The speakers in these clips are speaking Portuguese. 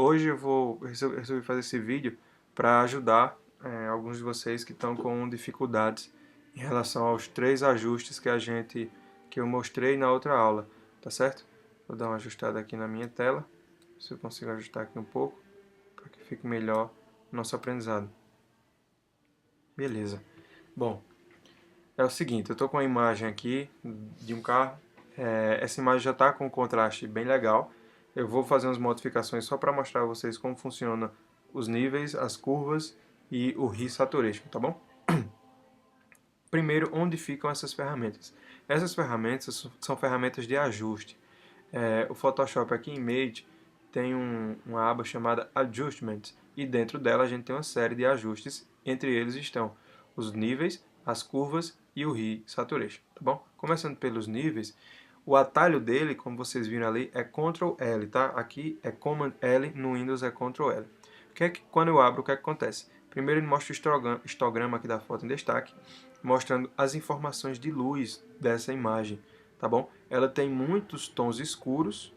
Hoje resolvi fazer esse vídeo para ajudar alguns de vocês que estão com dificuldades em relação aos 3 ajustes que eu mostrei na outra aula, tá certo? Vou dar uma ajustada aqui na minha tela, se eu consigo ajustar aqui um pouco, para que fique melhor o nosso aprendizado. Beleza. Bom, é o seguinte, eu estou com a imagem aqui de um carro. Essa imagem já está com um contraste bem legal. Eu vou fazer umas modificações só para mostrar a vocês como funciona os níveis, as curvas e o Hue Saturation, tá bom? Primeiro, onde ficam essas ferramentas? Essas ferramentas são ferramentas de ajuste. O Photoshop aqui em Image tem uma aba chamada Adjustments e dentro dela a gente tem uma série de ajustes. Entre eles estão os níveis, as curvas e o Hue Saturation, tá bom? Começando pelos níveis, o atalho dele, como vocês viram ali, é Ctrl L, tá? Aqui é Command L, no Windows é Ctrl L. Quando eu abro, o que acontece? Primeiro ele mostra o histograma aqui da foto em destaque, mostrando as informações de luz dessa imagem, tá bom? Ela tem muitos tons escuros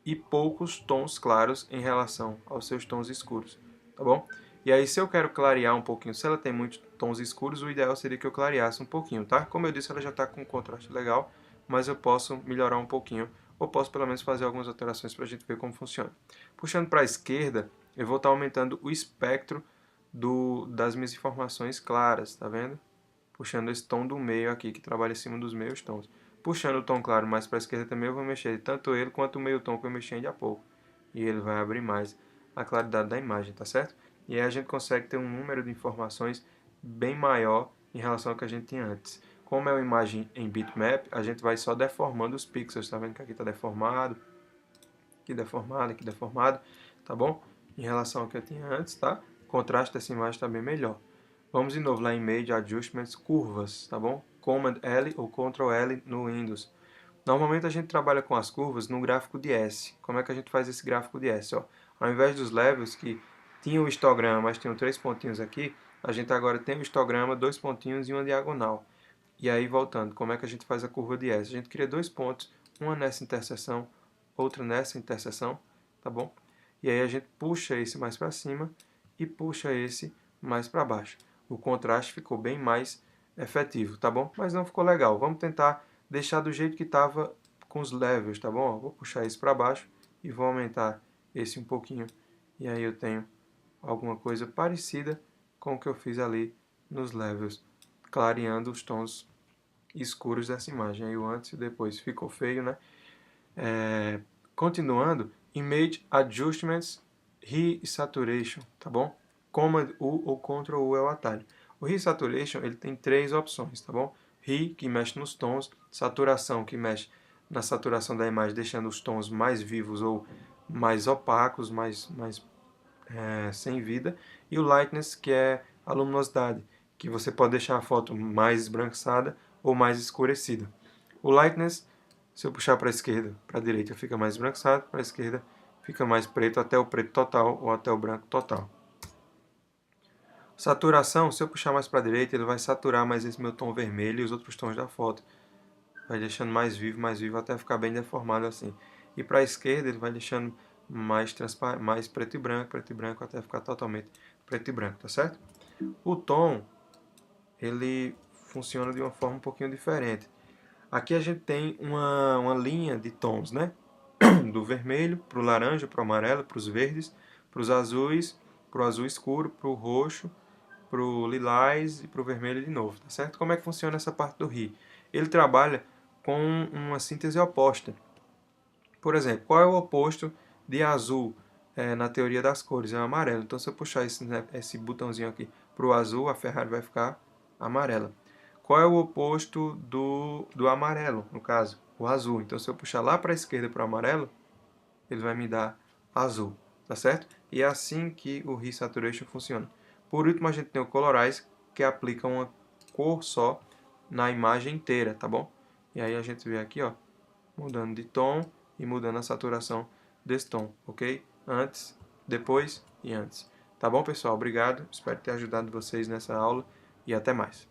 e poucos tons claros em relação aos seus tons escuros, tá bom? E aí, se eu quero clarear um pouquinho, se ela tem muitos tons escuros, o ideal seria que eu clareasse um pouquinho, tá? Como eu disse, ela já está com um contraste legal, mas eu posso melhorar um pouquinho, ou posso pelo menos fazer algumas alterações para a gente ver como funciona. Puxando para a esquerda, eu vou estar aumentando o espectro das minhas informações claras, tá vendo? Puxando esse tom do meio aqui, que trabalha em cima dos meios tons. Puxando o tom claro mais para a esquerda também, eu vou mexer tanto ele quanto o meio tom que eu mexi ainda há pouco. E ele vai abrir mais a claridade da imagem, tá certo? E aí a gente consegue ter um número de informações bem maior em relação ao que a gente tinha antes. Como é uma imagem em bitmap, a gente vai só deformando os pixels, tá vendo que aqui está deformado, aqui deformado, tá bom? Em relação ao que eu tinha antes, tá? O contraste dessa imagem está bem melhor. Vamos de novo lá em Image Adjustments, curvas, tá bom? Command L ou Ctrl L no Windows. Normalmente a gente trabalha com as curvas no gráfico de S. Como é que a gente faz esse gráfico de S? Ó, ao invés dos levels que tinham o histograma, mas tinham 3 pontinhos aqui, a gente agora tem o histograma, 2 pontinhos e uma diagonal. E aí, voltando, como é que a gente faz a curva de S? A gente cria 2 pontos, uma nessa interseção, outra nessa interseção, tá bom? E aí a gente puxa esse mais para cima e puxa esse mais para baixo. O contraste ficou bem mais efetivo, tá bom? Mas não ficou legal. Vamos tentar deixar do jeito que estava com os levels, tá bom? Vou puxar esse para baixo e vou aumentar esse um pouquinho. E aí eu tenho alguma coisa parecida com o que eu fiz ali nos levels, clareando os tons escuros dessa imagem. Aí o antes e depois ficou feio, né? Continuando, Image Adjustments, Hue Saturation, tá bom? Command U ou Ctrl U é o atalho. O Hue Saturation ele tem 3 opções, tá bom? Hue, que mexe nos tons, Saturação, que mexe na saturação da imagem, deixando os tons mais vivos ou mais opacos, sem vida, e o Lightness, que é a luminosidade, que você pode deixar a foto mais esbranquiçada ou mais escurecida. O Lightness, se eu puxar para a esquerda, para a direita fica mais esbranquiçado, para a esquerda fica mais preto até o preto total ou até o branco total. Saturação, se eu puxar mais para a direita, ele vai saturar mais esse meu tom vermelho e os outros tons da foto. Vai deixando mais vivo até ficar bem deformado assim. E para a esquerda ele vai deixando mais preto e branco até ficar totalmente preto e branco, tá certo? O tom, ele funciona de uma forma um pouquinho diferente. Aqui a gente tem uma linha de tons, né? Do vermelho para o laranja, para o amarelo, para os verdes, para os azuis, para o azul escuro, para o roxo, para o lilás e para o vermelho de novo, tá certo? Como é que funciona essa parte do Hue? Ele trabalha com uma síntese oposta. Por exemplo, qual é o oposto de azul na teoria das cores? É o amarelo. Então, se eu puxar esse botãozinho aqui para o azul, a Ferrari vai ficar amarela. Qual é o oposto do amarelo, no caso? O azul. Então, se eu puxar lá para a esquerda para o amarelo, ele vai me dar azul, tá certo? E é assim que o Hue Saturation funciona. Por último, a gente tem o Colorize, que aplica uma cor só na imagem inteira, tá bom? E aí a gente vê aqui, ó, mudando de tom e mudando a saturação desse tom, ok? Antes, depois e antes. Tá bom, pessoal? Obrigado. Espero ter ajudado vocês nessa aula e até mais.